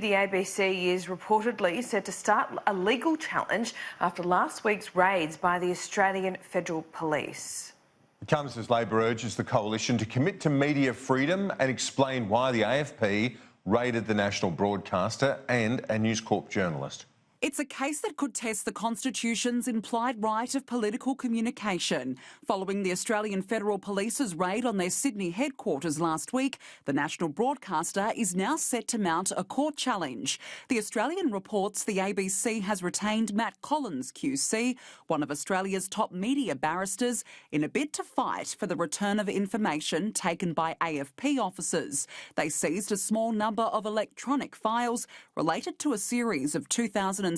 The ABC is reportedly set to start a legal challenge after last week's raids by the Australian Federal Police. It comes as Labor urges the coalition to commit to media freedom and explain why the AFP raided the national broadcaster and a News Corp journalist. It's a case that could test the Constitution's implied right of political communication. Following the Australian Federal Police's raid on their Sydney headquarters last week, the national broadcaster is now set to mount a court challenge. The Australian reports the ABC has retained Matt Collins QC, one of Australia's top media barristers, in a bid to fight for the return of information taken by AFP officers. They seized a small number of electronic files related to a series of 2017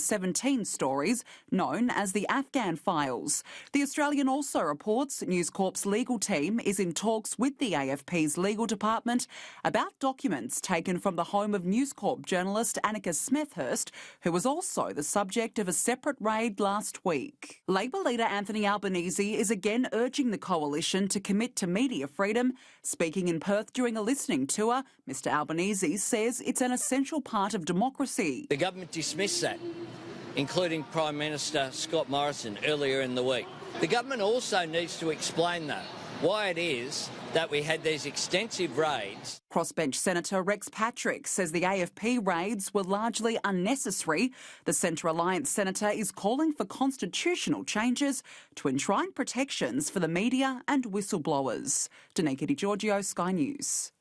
stories known as the Afghan Files. The Australian also reports News Corp's legal team is in talks with the AFP's legal department about documents taken from the home of News Corp journalist Annika Smethurst, who was also the subject of a separate raid last week. Labor leader Anthony Albanese is again urging the coalition to commit to media freedom. Speaking in Perth during a listening tour, Mr Albanese says it's an essential part of democracy. The government dismissed that, including Prime Minister Scott Morrison earlier in the week. The government also needs to explain, though, why it is that we had these extensive raids. Crossbench Senator Rex Patrick says the AFP raids were largely unnecessary. The Centre Alliance senator is calling for constitutional changes to enshrine protections for the media and whistleblowers. Danica Di Giorgio, Sky News.